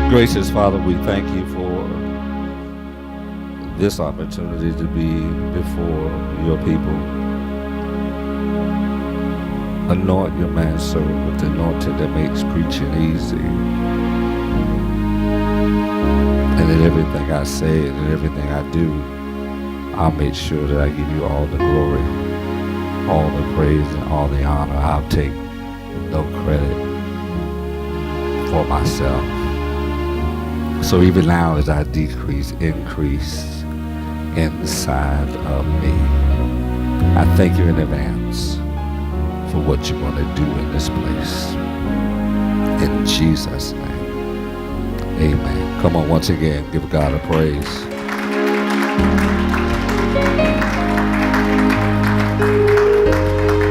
Gracious Father, we thank you for this opportunity to be before your people. Anoint your manservant with the anointing that makes preaching easy. And in everything I say and in everything I do, I'll make sure that I give you all the glory, all the praise, and all the honor. I'll take no credit for myself. So even now as I decrease, increase inside of me. I thank you in advance for what you're going to do in this place. In Jesus' name, amen. Come on, once again, give God a praise.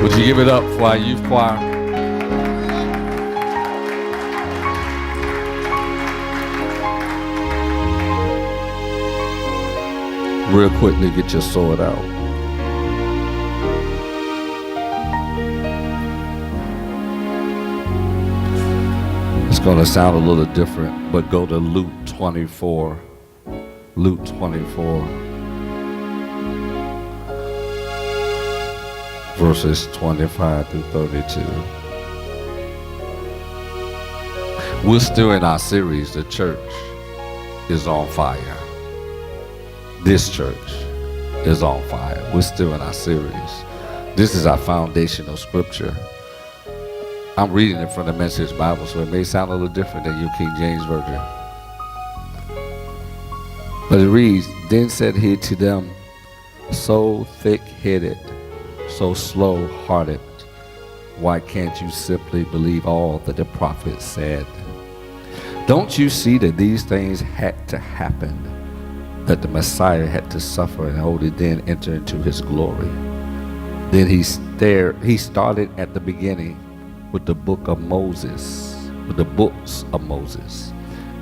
Would you give it up for our youth choir? Real quickly, get your sword out. It's going to sound a little different, but go to Luke 24. Luke 24. Verses 25 through 32. We're still in our series, The Church is on Fire. This church is on fire. We're still in our series. This is our foundational scripture. I'm reading it from the Message Bible, so it may sound a little different than your King James Version. But it reads, "Then said he to them, so thick-headed, so slow-hearted, why can't you simply believe all that the prophets said? Don't you see that these things had to happen, that the Messiah had to suffer and only then enter into his glory?" Then he started at the beginning with the book of Moses, with the books of Moses,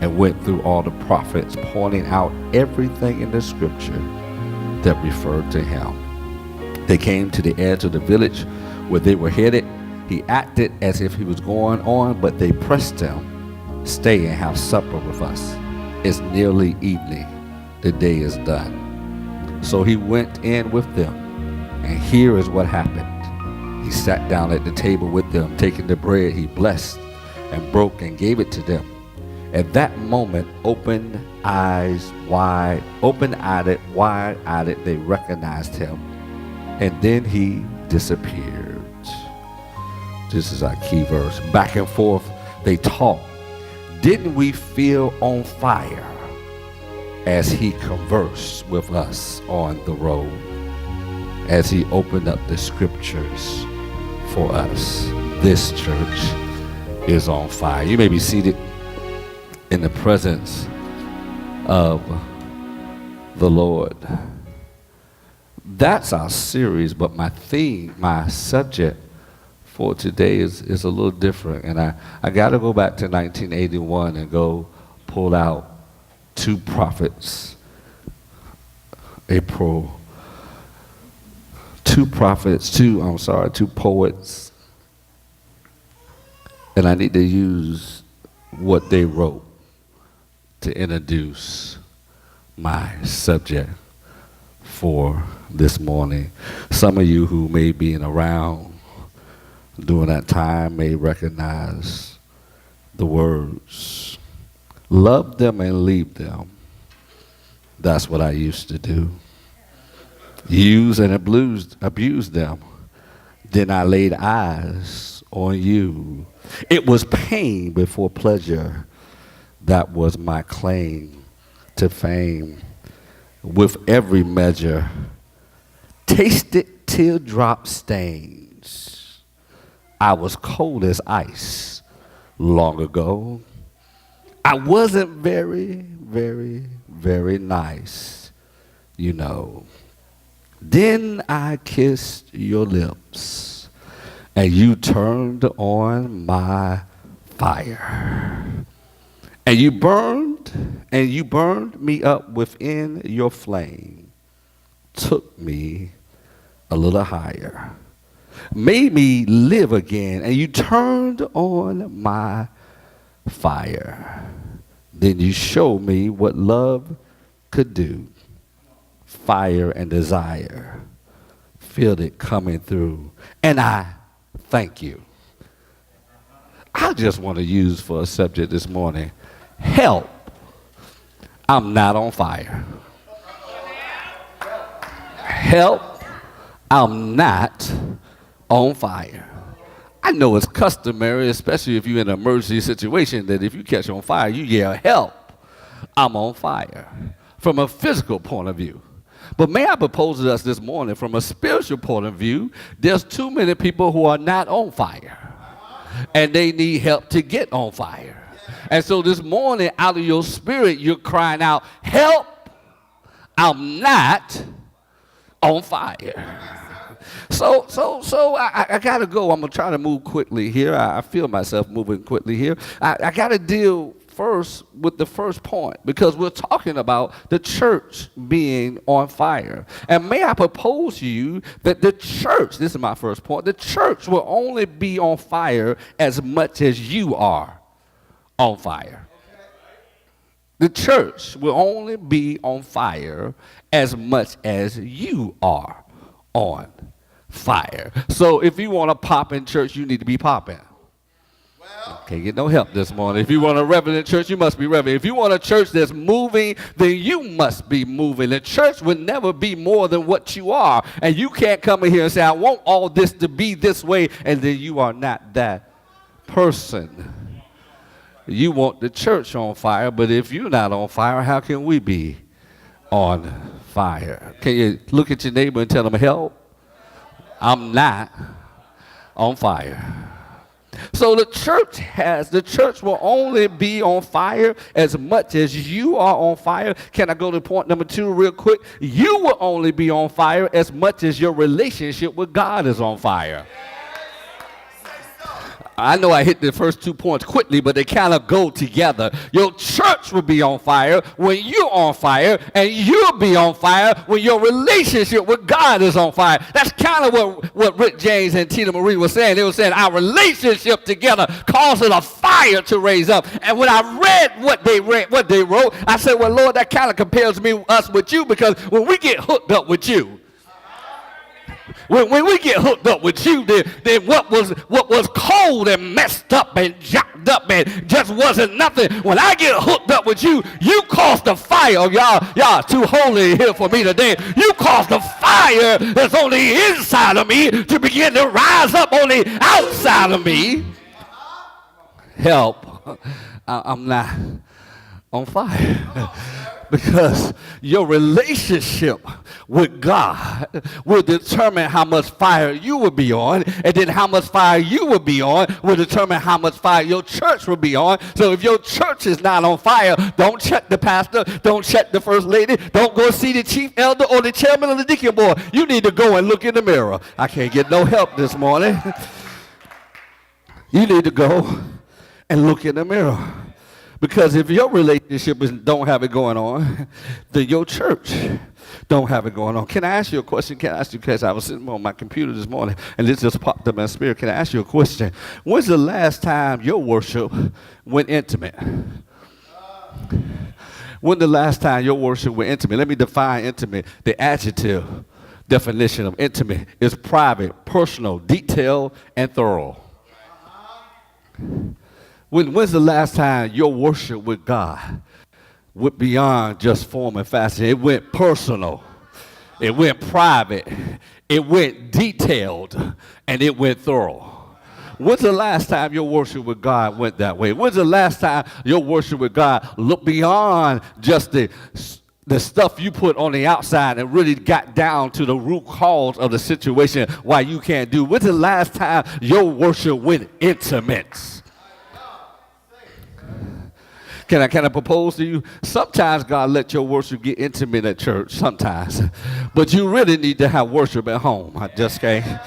and went through all the prophets, pointing out everything in the scripture that referred to him. They came to the edge of the village where they were headed. He acted as if he was going on, but they pressed him, "Stay and have supper with us. It's nearly evening. The day is done." So he went in with them, and here is what happened. He sat down at the table with them. Taking the bread, he blessed and broke and gave it to them. At that moment, wide-eyed, they recognized him, and then he disappeared. This is our key verse. Back and forth, they talked. Didn't we feel on fire as he conversed with us on the road, as he opened up the scriptures for us? This church is on fire. You may be seated in the presence of the Lord. That's our series, but my theme, my subject for today is a little different. And I got to go back to 1981 and go pull out two prophets, two poets, and I need to use what they wrote to introduce my subject for this morning. Some of you who may be around during that time may recognize the words, "Love them and leave them." That's what I used to do. Use and abuse them. Then I laid eyes on you. It was pain before pleasure. That was my claim to fame. With every measure, tasted teardrop stains. I was cold as ice long ago. I wasn't very, very, very nice, you know. Then I kissed your lips, and you turned on my fire. And you burned me up within your flame, took me a little higher, made me live again, and you turned on my fire. Then you show me what love could do. Fire and desire. Feel it coming through. And I thank you. I just want to use for a subject this morning, help. I'm not on fire. Help. I'm not on fire. I know it's customary, especially if you're in an emergency situation, that if you catch on fire, you yell, help. I'm on fire. From a physical point of view. But may I propose to us this morning, from a spiritual point of view, there's too many people who are not on fire. And they need help to get on fire. And so this morning, out of your spirit, you're crying out, help, I'm not on fire. So I got to go. I'm going to try to move quickly here. I feel myself moving quickly here. I got to deal first with the first point, because we're talking about the church being on fire. And may I propose to you that the church, this is my first point, the church will only be on fire as much as you are on fire. The church will only be on fire as much as you are on fire. So if you want to pop in church, you need to be popping. Can't get no help this morning. If you want a reverent church, you must be reverent. If you want a church that's moving, then you must be moving. The church would never be more than what you are. And you can't come in here and say, I want all this to be this way, and then you are not that person. You want the church on fire, but if you're not on fire, how can we be on fire? Can you look at your neighbor and tell them, help, I'm not on fire. So the church will only be on fire as much as you are on fire. Can I go to point number 2 real quick? You will only be on fire as much as your relationship with God is on fire. I know I hit the first 2 points quickly, but they kind of go together. Your church will be on fire when you're on fire, and you'll be on fire when your relationship with God is on fire. That's kind of what Rick James and Tina Marie were saying. They were saying our relationship together causes a fire to raise up. And when I read what they wrote, I said, well, Lord, that kind of compares us with you, because when we get hooked up with you, when we get hooked up with you, then what was cold and messed up and jacked up and just wasn't nothing. When I get hooked up with you, you cause the fire. Oh, y'all too holy here for me today. You cause the fire that's on the inside of me to begin to rise up on the outside of me. Help. I'm not on fire. Because your relationship with God will determine how much fire you will be on, and then how much fire you will be on will determine how much fire your church will be on. So if your church is not on fire, don't check the pastor, don't check the first lady, don't go see the chief elder or the chairman of the deacon board. You need to go and look in the mirror. I can't get no help this morning. You need to go and look in the mirror. Because if your relationship don't have it going on, then your church don't have it going on. Can I ask you a question? Can I ask you, because I was sitting on my computer this morning, and this just popped up in my spirit. Can I ask you a question? When's the last time your worship went intimate? When the last time your worship went intimate? Let me define intimate. The adjective definition of intimate is private, personal, detailed, and thorough. When's the last time your worship with God went beyond just form and fashion? It went personal, it went private, it went detailed, and it went thorough. When's the last time your worship with God went that way? When's the last time your worship with God looked beyond just the stuff you put on the outside and really got down to the root cause of the situation why you can't do? When's the last time your worship went intimate? Can I propose to you? Sometimes God let your worship get intimate at church, sometimes. But you really need to have worship at home. I just can't.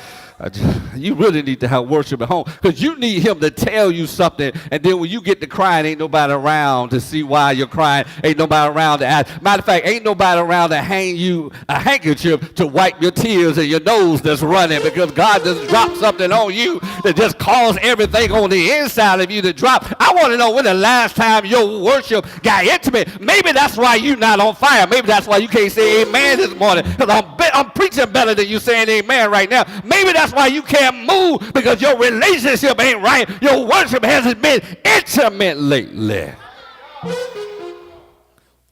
You really need to have worship at home because you need him to tell you something. And then when you get to crying, ain't nobody around to see why you're crying. Ain't nobody around to ask. Matter of fact, ain't nobody around to hang you a handkerchief to wipe your tears and your nose that's running because God just dropped something on you that just caused everything on the inside of you to drop. I want to know when the last time your worship got intimate. Maybe that's why you're not on fire. Maybe that's why you can't say amen this morning because I'm preaching better than you saying amen right now. Maybe that's why you can't move because your relationship ain't right. Your worship hasn't been intimate lately.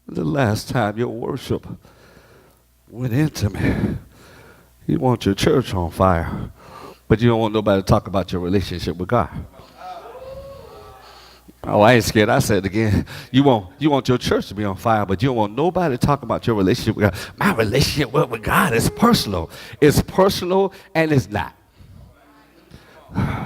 The last time your worship went intimate. You want your church on fire, but you don't want nobody to talk about your relationship with God. Oh, I ain't scared. I said it again. You want your church to be on fire, but you don't want nobody to talk about your relationship with God. My relationship with God is personal. It's personal and it's not.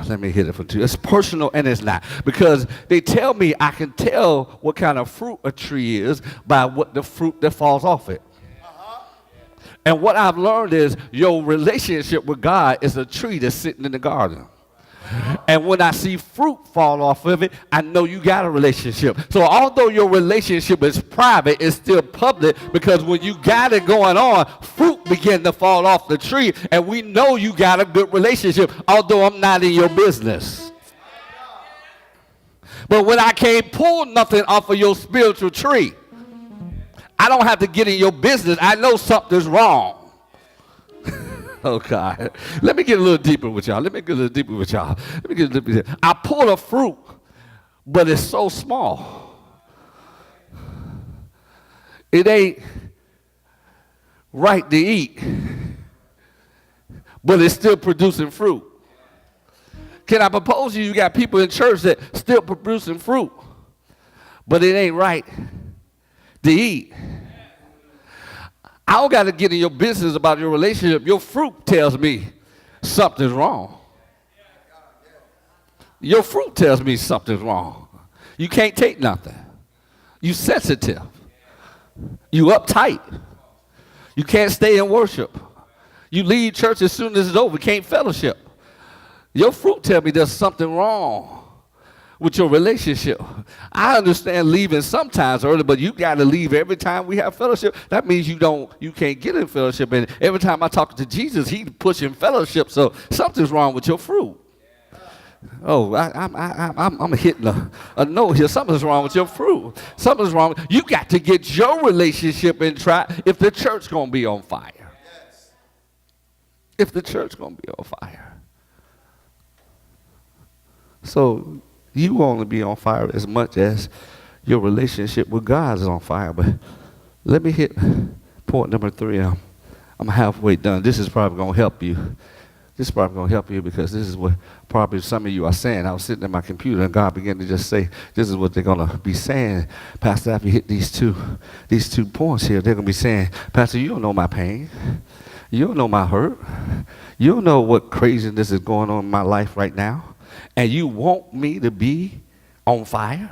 Let me hit it for two. It's personal and it's not. Because they tell me I can tell what kind of fruit a tree is by what the fruit that falls off it. And what I've learned is your relationship with God is a tree that's sitting in the garden. And when I see fruit fall off of it, I know you got a relationship. So although your relationship is private, it's still public because when you got it going on, fruit begin to fall off the tree. And we know you got a good relationship, although I'm not in your business. But when I can't pull nothing off of your spiritual tree, I don't have to get in your business. I know something's wrong. Oh, God. Let me get a little deeper with y'all. I pull a fruit, but it's so small. It ain't right to eat, but it's still producing fruit. Can I propose to you, you got people in church that still producing fruit, but it ain't right to eat. I don't got to get in your business about your relationship. Your fruit tells me something's wrong. Your fruit tells me something's wrong. You can't take nothing. You sensitive. You uptight. You can't stay in worship. You leave church as soon as it's over. Can't fellowship. Your fruit tells me there's something wrong with your relationship. I understand leaving sometimes early, but you got to leave every time we have fellowship. That means you can't get in fellowship. And every time I talk to Jesus, he's pushing fellowship. So something's wrong with your fruit. Oh, I'm hitting a note here. Something's wrong with your fruit. Something's wrong. You got to get your relationship in track if the church gonna be on fire. If the church gonna be on fire. So you want to be on fire as much as your relationship with God is on fire. But let me hit point number 3. I'm halfway done. This is probably going to help you. Because this is what probably some of you are saying. I was sitting at my computer and God began to just say, this is what they're going to be saying. Pastor, after you hit these two points here, they're going to be saying, Pastor, you don't know my pain. You don't know my hurt. You don't know what craziness is going on in my life right now. And you want me to be on fire?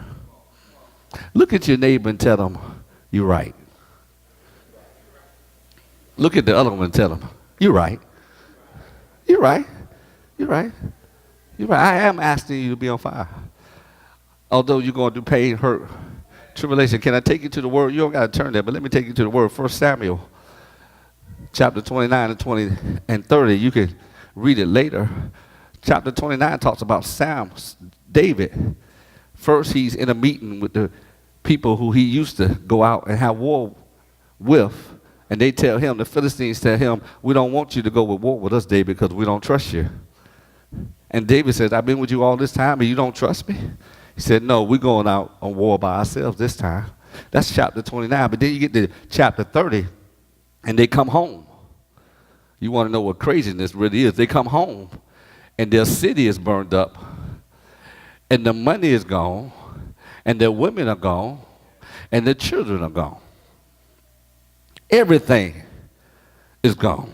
Look at your neighbor and tell them, you're right. Look at the other one and tell them, you're right. You're right. You're right. You're right. I am asking you to be on fire. Although you're going through pain, hurt, tribulation. Can I take you to the word? You don't got to turn there, but let me take you to the word. 1 Samuel, chapter 29 and 20 and 30. You can read it later. Chapter 29 talks about David. First, he's in a meeting with the people who he used to go out and have war with. And they tell him, the Philistines tell him, we don't want you to go with war with us, David, because we don't trust you. And David says, I've been with you all this time and you don't trust me? He said, no, we're going out on war by ourselves this time. That's chapter 29. But then you get to chapter 30 and they come home. You want to know what craziness really is. They come home. And their city is burned up, and the money is gone, and their women are gone, and their children are gone. Everything is gone.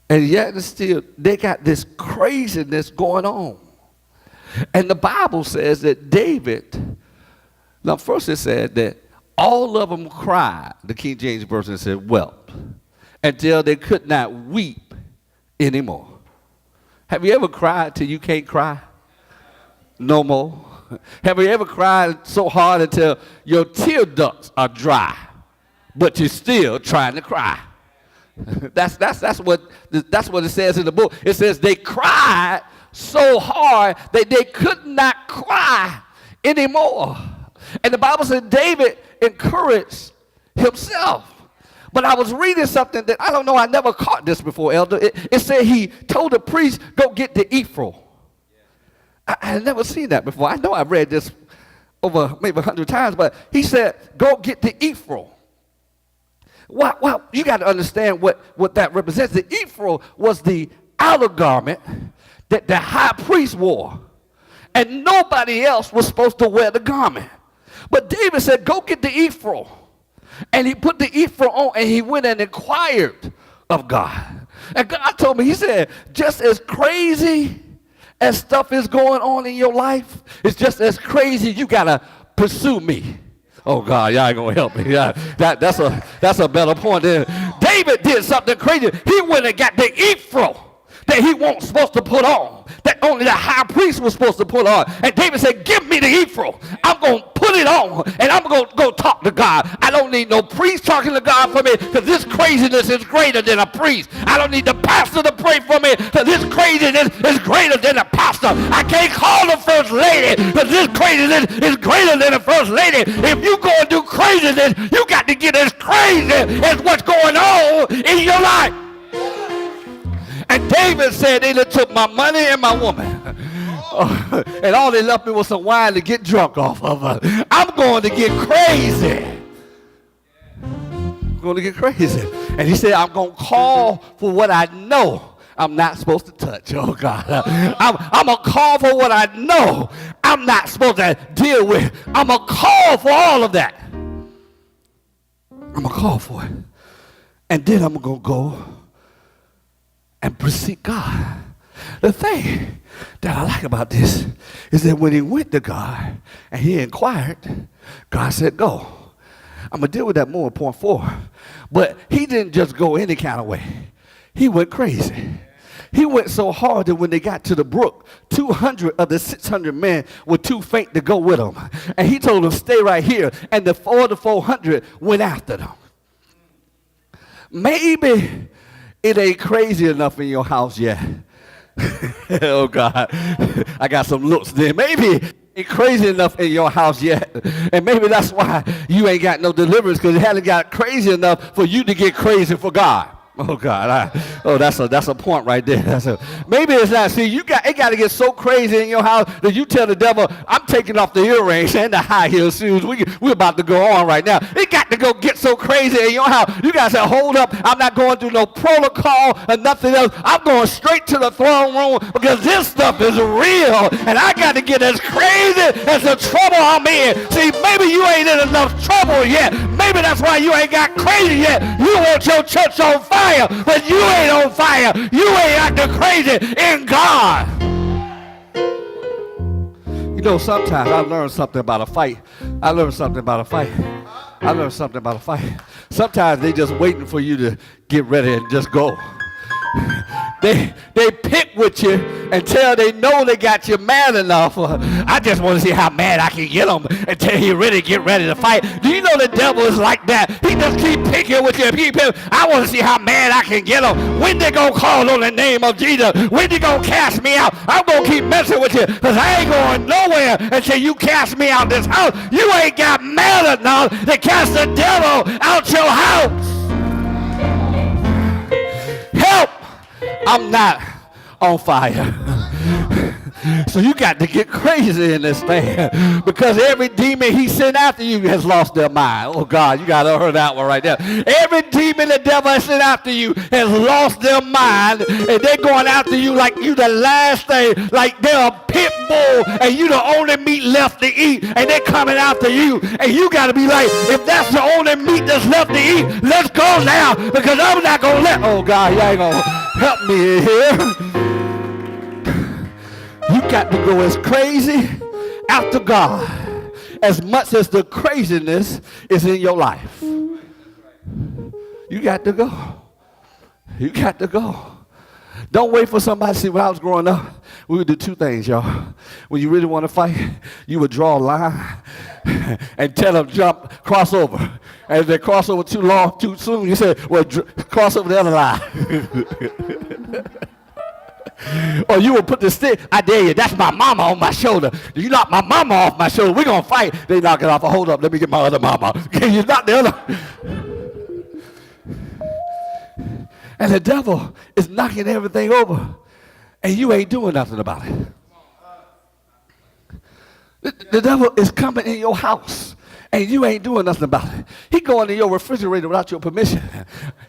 And yet still, they got this craziness going on. And the Bible says that David, now first it said that all of them cried, the King James Version said wept, until they could not weep anymore. Have you ever cried till you can't cry no more? Have you ever cried so hard until your tear ducts are dry, but you're still trying to cry? That's what it says in the book. It says they cried so hard that they could not cry anymore. And the Bible said David encouraged himself. But I was reading something that I don't know, I never caught this before, Elder. It said he told the priest, go get the ephod. I had never seen that before. I know I've read this over maybe 100 times, but he said, go get the ephod. Well, you got to understand what that represents. The ephod was the outer garment that the high priest wore. And nobody else was supposed to wear the garment. But David said, go get the ephod. And he put the ephod on and he went and inquired of God. And God told me, he said, just as crazy as stuff is going on in your life, it's just as crazy you got to pursue me. Oh, God, y'all ain't going to help me. Yeah, that's a better point. David did something crazy. He went and got the ephod that he wasn't supposed to put on, that only the high priest was supposed to put on. And David said, give me the ephod. I'm going to put it on, and I'm going to go talk to God. I don't need no priest talking to God for me, because this craziness is greater than a priest. I don't need the pastor to pray for me, because this craziness is greater than a pastor. I can't call the first lady, because this craziness is greater than the first lady. If you go and do craziness, you got to get as crazy as what's going on in your life. And David said, they done took my money and my woman. And all they left me was some wine to get drunk off of. I'm going to get crazy. I'm going to get crazy. And he said, I'm going to call for what I know I'm not supposed to touch. Oh, God. I'm going to call for what I know I'm not supposed to deal with. I'm going to call for all of that. I'm going to call for it. And then I'm going to go and precede God. The thing that I like about this is that when he went to God and he inquired, God said, go. I'm going to deal with that more in point 4. But he didn't just go any kind of way. He went crazy. He went so hard that when they got to the brook, 200 of the 600 men were too faint to go with him. And he told them, stay right here. And the 400 went after them. Maybe it ain't crazy enough in your house yet. Oh, God. I got some looks there. Maybe it ain't crazy enough in your house yet. And maybe that's why you ain't got no deliverance, because it hasn't got crazy enough for you to get crazy for God. Oh, God. That's a point right there. Maybe it's not. See, it got to get so crazy in your house that you tell the devil, I'm taking off the earrings and the high heel shoes. We're about to go on right now. It got to go get so crazy in your house. You got to say, hold up. I'm not going through no protocol or nothing else. I'm going straight to the throne room, because this stuff is real. And I got to get as crazy as the trouble I'm in. See, maybe you ain't in enough trouble yet. Maybe that's why you ain't got crazy yet. You want your church on fire. But you ain't on fire. You ain't acting crazy in God. You know, sometimes I learned something about a fight. Sometimes they just waiting for you to get ready and just go. They pick with you until they know they got you mad enough. I just want to see how mad I can get them until he really get ready to fight. Do you know the devil is like that? He just keep picking with you. I want to see how mad I can get them. When they gonna call on the name of Jesus? When they gonna cast me out? I'm gonna keep messing with you, because I ain't going nowhere until you cast me out this house. You ain't got mad enough to cast the devil out your house. Help! I'm not on fire. So you got to get crazy in this thing, because every demon he sent after you has lost their mind. Oh, God, you got to hear that one right there. Every demon the devil has sent after you has lost their mind, and they're going after you like you the last thing, like they're a pit bull and you the only meat left to eat, and they're coming after you. And you got to be like, if that's the only meat that's left to eat, let's go now, because I'm not going to let, oh, God, you ain't going to help me in here. You got to go as crazy after God as much as the craziness is in your life. You got to go. You got to go. Don't wait for somebody. See, when I was growing up, we would do two things, y'all. When you really want to fight, you would draw a line and tell them jump, cross over. And if they cross over too long, too soon, you say, well, cross over the other line. Or you will put the stick, I dare you, that's my mama on my shoulder. You knock my mama off my shoulder, we're going to fight. They knock it off. Hold up, let me get my other mama. Can you knock the other? And the devil is knocking everything over, and you ain't doing nothing about it. The devil is coming in your house, and you ain't doing nothing about it. He going in your refrigerator without your permission,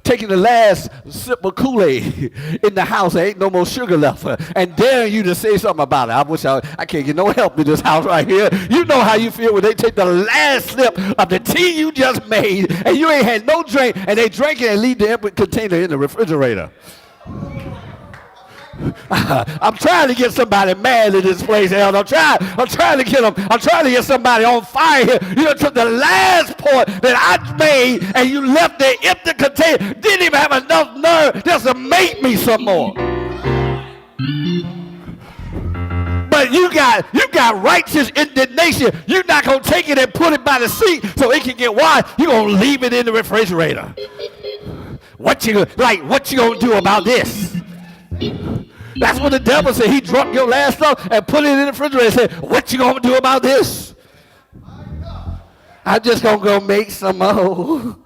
taking the last sip of Kool-Aid in the house. There ain't no more sugar left, and daring you to say something about it. I wish I can't get no help in this house right here. You know how you feel when they take the last sip of the tea you just made, and you ain't had no drink, and they drink it and leave the empty container in the refrigerator. I'm trying to get somebody mad in this place, Al. I'm trying to get them. I'm trying to get somebody on fire here. You took the last point that I made and you left the empty container. Didn't even have enough nerve just to make me some more. But you got righteous indignation. You're not gonna take it and put it by the seat so it can get washed. You're gonna leave it in the refrigerator. What you gonna do about this? That's what the devil said. He drunk your last stuff and put it in the refrigerator and said, what you gonna do about this? I'm just gonna go make some more.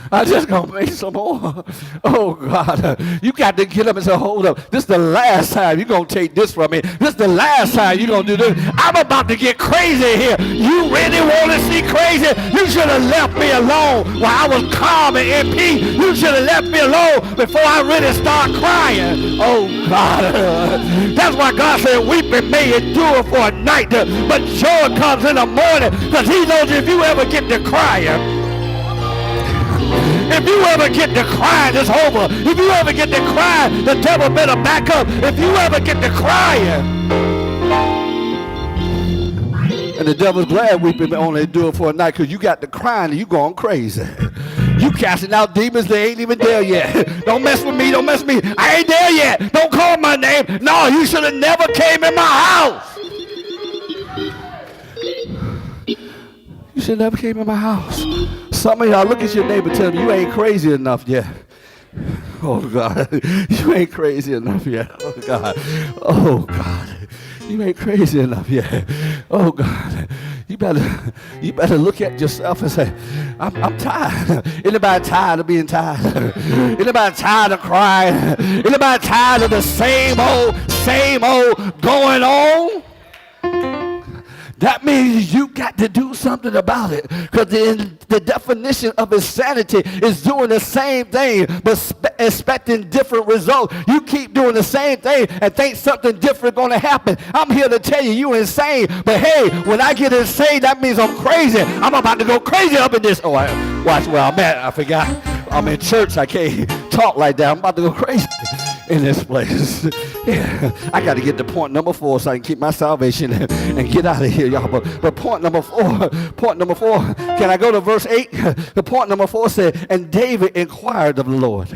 I'm just going to make some more. Oh, God. You got to get up and say, hold up. This is the last time you're going to take this from me. This is the last time you're going to do this. I'm about to get crazy here. You really want to see crazy? You should have left me alone while I was calm and in peace. You should have left me alone before I really start crying. Oh, God. That's why God said, weeping may endure for a night, but joy comes in the morning, because he knows if you ever get to crying, if you ever get to crying, it's over. If you ever get to crying, the devil better back up. If you ever get to crying. And the devil's glad weeping only do it for a night, because you got to crying and you going crazy. You casting out demons, they ain't even there yet. Don't mess with me, don't mess with me. I ain't there yet. Don't call my name. No, you should have never came in my house. You should never came in my house. Some of y'all look at your neighbor, tell him you ain't crazy enough yet. Oh, God. You ain't crazy enough yet. Oh, God. Oh, God. You ain't crazy enough yet. Oh, God. You better look at yourself and say, I'm tired. Anybody tired of being tired? Anybody tired of crying? Anybody tired of the same old going on? That means you got to do something about it, because the definition of insanity is doing the same thing but expecting different results. You keep doing the same thing and think something different going to happen. I'm here to tell you, you're insane. But hey, when I get insane, that means I'm crazy. I'm about to go crazy up in this. Oh, watch where I'm at. I forgot. I'm in church. I can't talk like that. I'm about to go crazy in this place. Yeah, I got to get to point number 4 so I can keep my salvation and get out of here, y'all. But point number four, can I go to verse 8? The point number 4 said, and David inquired of the Lord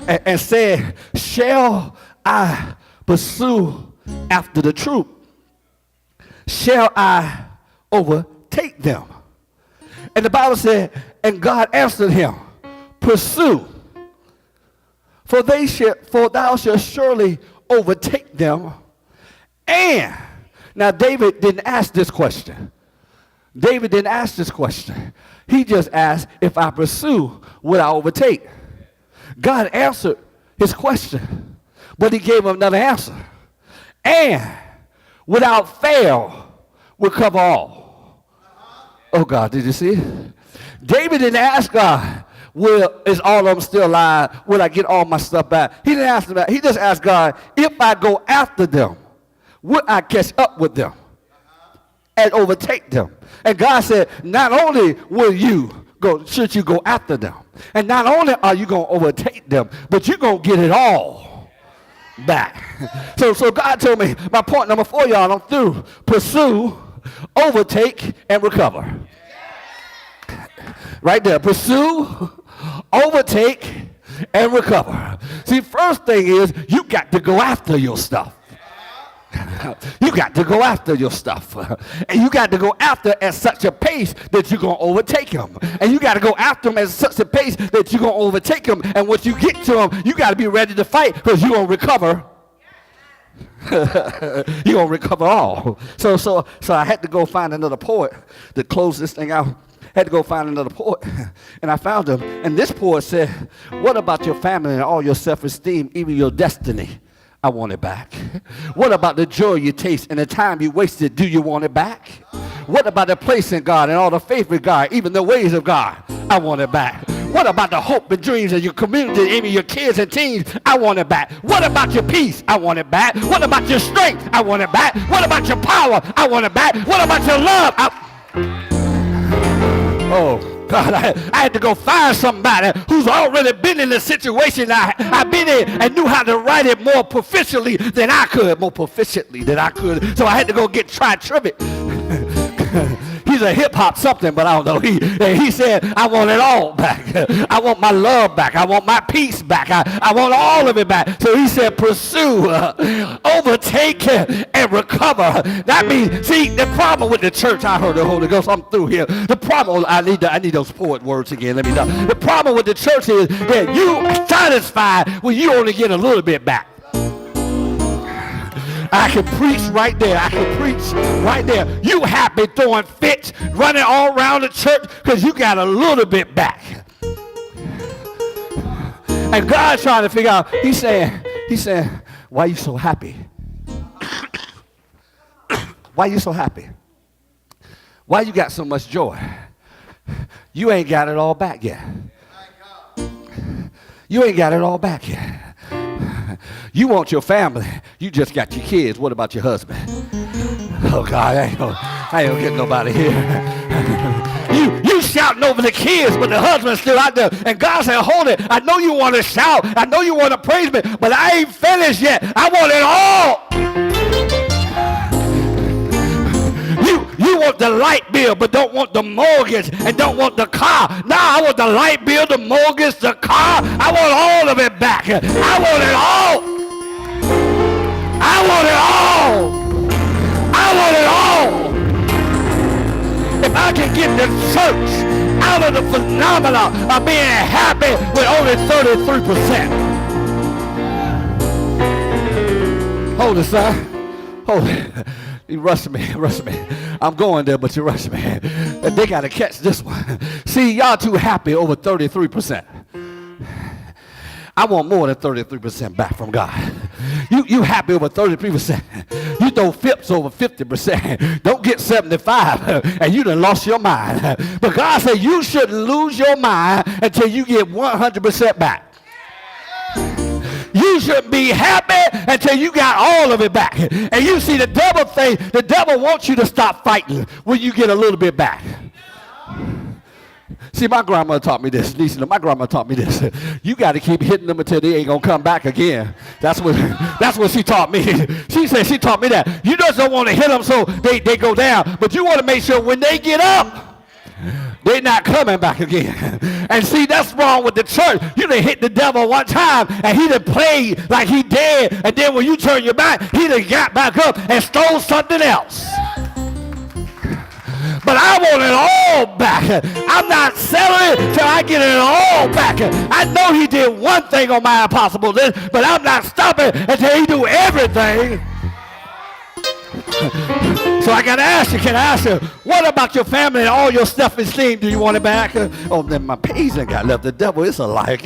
and said, shall I pursue after the troop? Shall I overtake them? And the Bible said, and God answered him, pursue. For thou shalt surely overtake them. And now David didn't ask this question. David didn't ask this question. He just asked, if I pursue, will I overtake? God answered his question, but he gave him another answer. And without fail will cover all. Oh, God, did you see it? David didn't ask God, is all of them still alive? Will I get all my stuff back? He didn't ask him that. He just asked God, if I go after them, will I catch up with them and overtake them? And God said, not only should you go after them, and not only are you going to overtake them, but you're going to get it all back. So God told me, my point number 4, y'all, I'm through. Pursue, overtake, and recover. Right there. Pursue, overtake, and recover. See, first thing is you got to go after your stuff. You got to go after your stuff. And you got to go after at such a pace that you're going to overtake them. And you got to go after them at such a pace that you're going to overtake them. And once you get to them, you got to be ready to fight because you're going to recover. You're going to recover all. So I had to go find another poet to close this thing out. Had to go find another poet. And I found him. And this poet said, what about your family and all your self-esteem, even your destiny? I want it back. What about the joy you taste and the time you wasted? Do you want it back? What about the place in God and all the faith in God, even the ways of God? I want it back. What about the hope and dreams of your community, even your kids and teens? I want it back. What about your peace? I want it back. What about your strength? I want it back. What about your power? I want it back. What about your love? Oh, God, I had to go find somebody who's already been in the situation I've been in and knew how to write it more proficiently than I could. So I had to go try Trivet. He's a hip-hop something, but I don't know. He said, I want it all back. I want my love back. I want my peace back. I want all of it back. So he said, pursue, overtake, and recover. That means, see, the problem with the church, I heard the Holy Ghost, I'm through here. The problem, I need those poet words again. Let me know. The problem with the church is that you are satisfied when you only get a little bit back. I can preach right there. You happy throwing fits, running all around the church because you got a little bit back. And God's trying to figure out, he's saying, why are you so happy? Why are you so happy? Why you got so much joy? You ain't got it all back yet. You ain't got it all back yet. You want your family. You just got your kids. What about your husband? Oh, God, I ain't gonna get nobody here. You shouting over the kids, but the husband's still out there. And God said, hold it. I know you want to shout. I know you want to praise me, but I ain't finished yet. I want it all. You want the light bill, but don't want the mortgage and don't want the car. Now I want the light bill, the mortgage, the car. I want all of it back. I want it all. I want it all. I want it all. If I can get the church out of the phenomena of being happy with only 33%. Hold it, sir. Hold it. You rush me. I'm going there, but you rush me. They got to catch this one. See, y'all too happy over 33%. I want more than 33% back from God. You happy over 33%. You throw fips over 50%. Don't get 75 and you done lost your mind. But God said you shouldn't lose your mind until you get 100% back. You shouldn't be happy until you got all of it back. And you see the devil wants you to stop fighting when you get a little bit back. See, my grandma taught me this. My grandma taught me this. You got to keep hitting them until they ain't going to come back again. That's what she taught me. She said she taught me that. You just don't want to hit them so they go down. But you want to make sure when they get up, they're not coming back again. And see, that's wrong with the church. You done hit the devil one time, and he done played like he dead, and then when you turn your back, he done got back up and stole something else. But I want it all back. I'm not settling till I get it all back. I know he did one thing on my impossible list, but I'm not stopping until he do everything. So I can I ask you, what about your family and all your self-esteem? Do you want it back? Oh, then my peas ain't got left. The devil is a liar.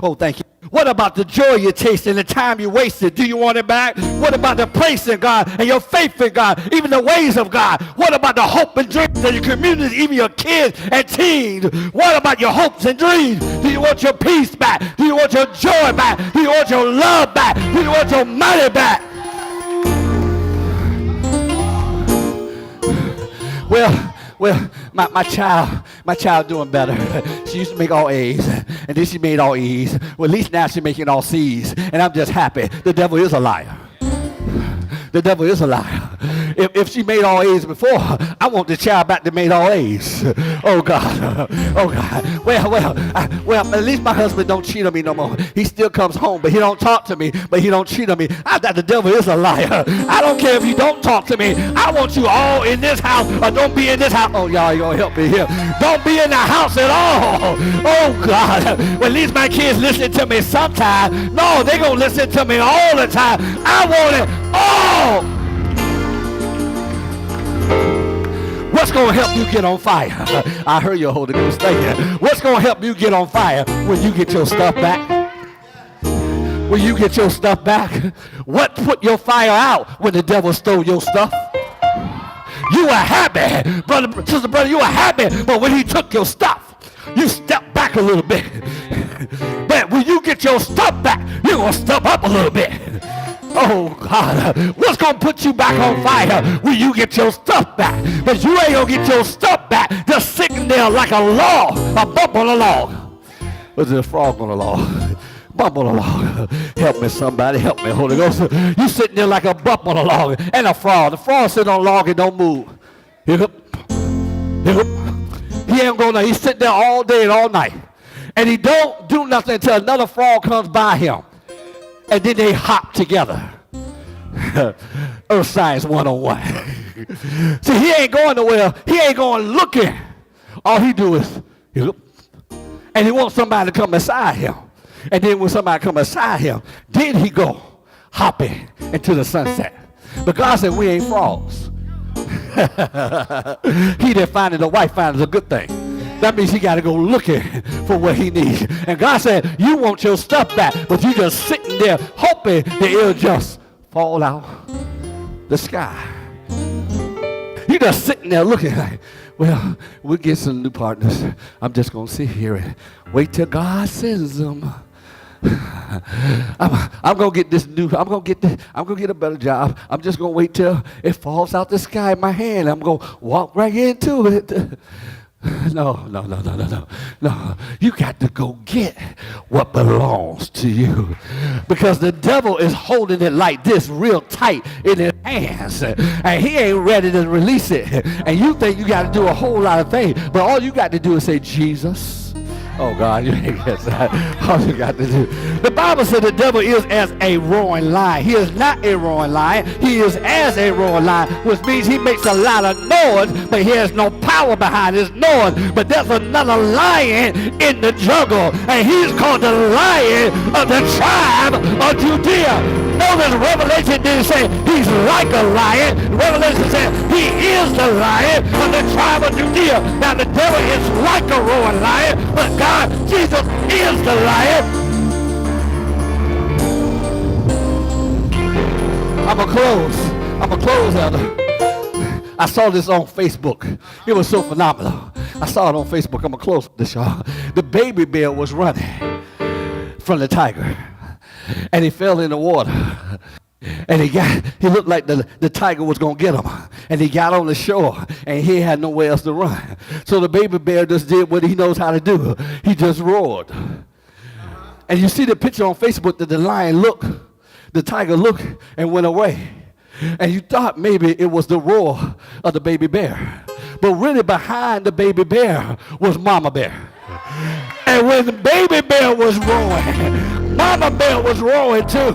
Oh, thank you. What about the joy you tasted and the time you wasted? Do you want it back? What about the place in God and your faith in God, even the ways of God? What about the hope and dreams of your community, even your kids and teens? What about your hopes and dreams? Do you want your peace back? Do you want your joy back? Do you want your love back? Do you want your money back? Well, my child doing better. She used to make all A's, and then she made all E's. Well, at least now she's making all C's, and I'm just happy. The devil is a liar. The devil is a liar. if she made all A's before, I want the child back that made all A's. Oh God, oh God. Well, at least my husband don't cheat on me no more. He still comes home, but he don't talk to me, but he don't cheat on me. The devil is a liar. I don't care if you don't talk to me. I want you all in this house, or don't be in this house. Oh, y'all, you gonna help me here. Don't be in the house at all. Oh God, well, at least my kids listen to me sometimes. No, they gonna listen to me all the time. I want it all. What's going to help you get on fire? I heard your Holy Ghost. Thank you. What's going to help you get on fire when you get your stuff back? When you get your stuff back? What put your fire out when the devil stole your stuff? You were happy, brother, sister, brother, you were happy, but when he took your stuff, you stepped back a little bit. But when you get your stuff back, you're going to step up a little bit. Oh, God, what's going to put you back on fire when you get your stuff back? But you ain't going to get your stuff back just sitting there like a log, a bump on a log. Was it a frog on a log? Bump on a log. Help me, somebody. Help me, Holy Ghost. You sitting there like a bump on a log and a frog. The frog sitting on a log and don't move. Hiccup. Hiccup. He ain't going to, he's sitting there all day and all night. And he don't do nothing until another frog comes by him. And then they hop together. Earth Science 101. See, he ain't going nowhere. He ain't going looking. All he do is, and he wants somebody to come beside him. And then when somebody come beside him, then he go hopping into the sunset. But God said, we ain't frogs. He that findeth a wife finds a good thing. That means he got to go looking for what he needs. And God said, you want your stuff back, but you just sitting there hoping that it'll just fall out the sky. You just sitting there looking like, well, we'll get some new partners. I'm just going to sit here and wait till God sends them. I'm going to get this new, I'm going to get a better job. I'm just going to wait till it falls out the sky in my hand. I'm going to walk right into it. No. You got to go get what belongs to you. Because the devil is holding it like this real tight in his hands. And he ain't ready to release it. And you think you got to do a whole lot of things. But all you got to do is say, Jesus. Oh, God, you ain't got that. All you got to do. The Bible said the devil is as a roaring lion. He is not a roaring lion. He is as a roaring lion, which means he makes a lot of noise, but he has no power behind his noise. But there's another lion in the jungle, and he's called the Lion of the tribe of Judea. Notice Revelation didn't say he's like a lion. Revelation said he is the Lion of the tribe of Judea. Now the devil is like a roaring lion, but God, Jesus is the Lion. I'm going to close, Elder. I saw this on Facebook. It was so phenomenal. I saw it on Facebook. I'm going to close this, y'all. The baby bear was running from the tiger, and he fell in the water. And he looked like the tiger was going to get him. And he got on the shore, and he had nowhere else to run. So the baby bear just did what he knows how to do. He just roared. And you see the picture on Facebook that the lion looked, the tiger looked and went away. And you thought maybe it was the roar of the baby bear. But really behind the baby bear was Mama Bear. And when the baby bear was roaring, Mama Bear was roaring too.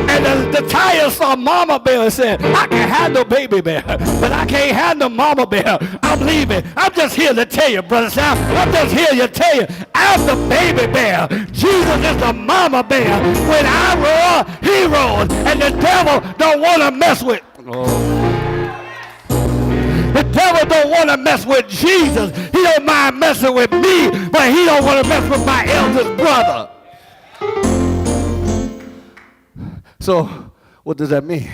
And the tiger saw Mama Bear and said, I can handle baby bear, but I can't handle Mama Bear. I'm leaving. I'm just here to tell you, Brother Sam. I'm just here to tell you, I'm the baby bear. Jesus is the Mama Bear. When I roar, he roars. And the devil don't want to mess with. The devil don't want to mess with Jesus. He don't mind messing with me, but he don't want to mess with my eldest brother. So, what does that mean?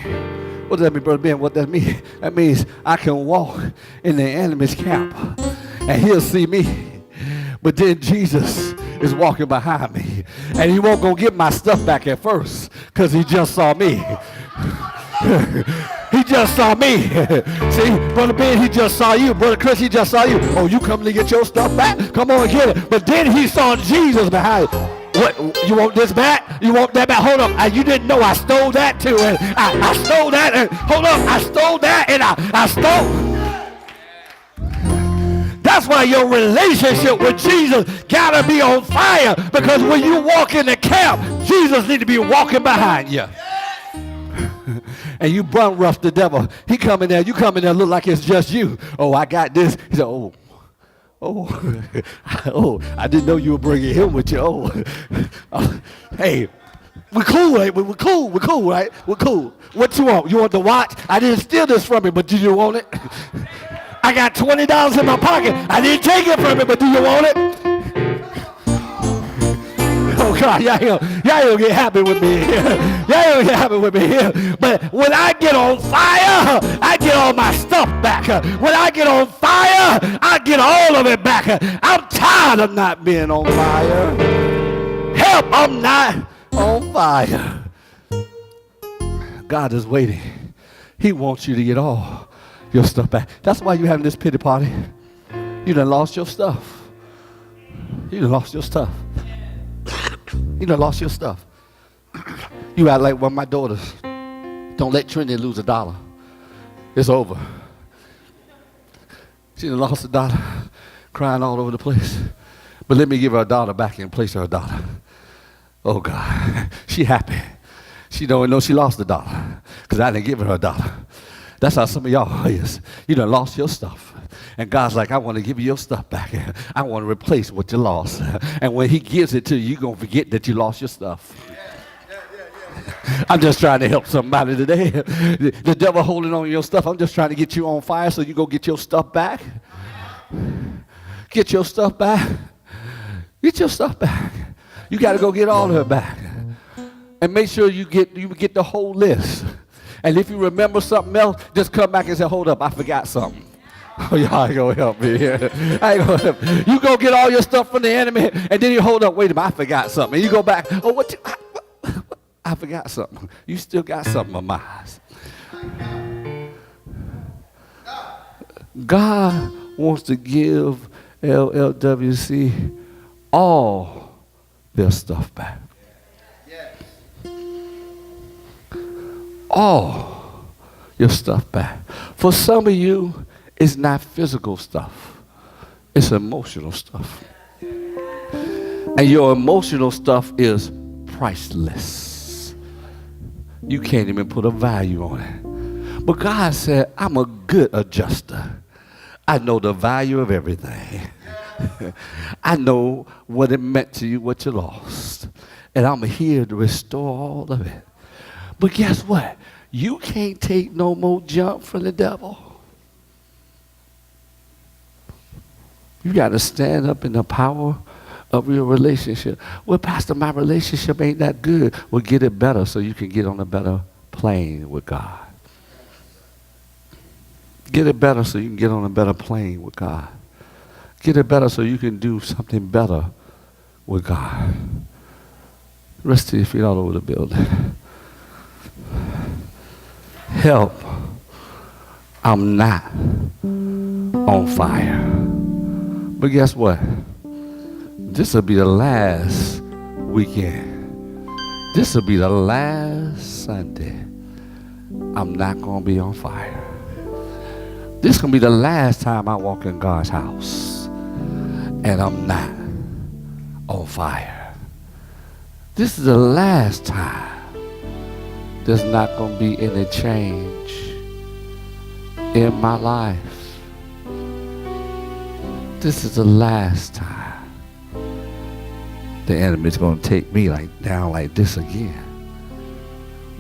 What does that mean, Brother Ben? What does that mean? That means I can walk in the enemy's camp, and he'll see me. But then Jesus is walking behind me, and he won't go get my stuff back at first, because he just saw me. He just saw me. See, Brother Ben, he just saw you. Brother Chris, he just saw you. Oh, you coming to get your stuff back? Come on and get it. But then he saw Jesus behind you. What, you want this back? You want that back? Hold up. You didn't know I stole that too. And I stole that. And hold up. I stole that. And I stole. That's why your relationship with Jesus got to be on fire. Because when you walk in the camp, Jesus need to be walking behind you. And you bum rush the devil. He come in there. You come in there look like it's just you. Oh, I got this. He said, oh, I didn't know you were bringing him with you. Hey, we're cool, right? We're cool, right? We're cool. What you want? You want the watch? I didn't steal this from you, but do you want it? I got $20 in my pocket. I didn't take it from you, but do you want it? Oh God, y'all don't get happy with me here. Y'all don't get happy with me here. But when I get on fire, I get all my stuff back. When I get on fire, I get all of it back. I'm tired of not being on fire. Help, I'm not on fire. God is waiting. He wants you to get all your stuff back. That's why you're having this pity party. You done lost your stuff. You done lost your stuff. You done lost your stuff. You act like one of my daughters. Don't let Trinity lose $1. It's over. She done lost $1, crying all over the place. But let me give her $1 back in place of $1. Oh God, she happy. She don't know she lost $1 because I didn't give her $1. That's how some of y'all is. You done lost your stuff. And God's like, I want to give you your stuff back. I want to replace what you lost. And when he gives it to you, you're going to forget that you lost your stuff. I'm just trying to help somebody today. The devil holding on to your stuff. I'm just trying to get you on fire so you go get your stuff back. Get your stuff back. Get your stuff back. You got to go get all of it back. And make sure you get the whole list. And if you remember something else, just come back and say, hold up, I forgot something. Oh, y'all ain't gonna help me here. I ain't gonna help. You go get all your stuff from the enemy, and then you hold up, wait a minute, I forgot something. And you go back, oh, I forgot something. You still got something of mine. God wants to give L.L.W.C. all their stuff back. All your stuff back. For some of you, it's not physical stuff. It's emotional stuff. And your emotional stuff is priceless. You can't even put a value on it. But God said, I'm a good adjuster. I know the value of everything. I know what it meant to you, what you lost. And I'm here to restore all of it. But guess what? You can't take no more junk from the devil. You got to stand up in the power of your relationship. Well, Pastor, my relationship ain't that good. Well, get it better so you can get on a better plane with God. Get it better so you can get on a better plane with God. Get it better so you can do something better with God. Rest of your feet all over the building. Help. I'm not on fire. But guess what? This will be the last weekend. This will be the last Sunday. I'm not going to be on fire. This is going to be the last time I walk in God's house. And I'm not on fire. This is the last time. There's not going to be any change in my life. This is the last time the enemy's going to take me down like this again.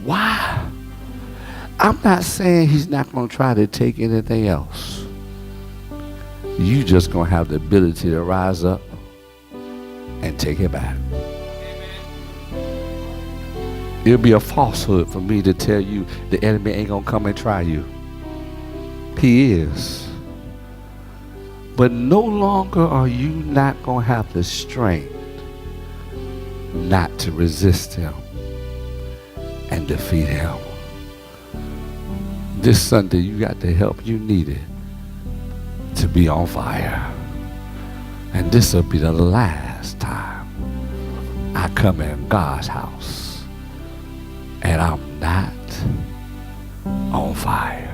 Why? I'm not saying he's not going to try to take anything else. You just going to have the ability to rise up and take it back. It'll be a falsehood for me to tell you the enemy ain't going to come and try you. He is. But no longer are you not going to have the strength not to resist him and defeat him. This Sunday, you got the help you needed to be on fire. And this will be the last time I come in God's house and I'm not on fire.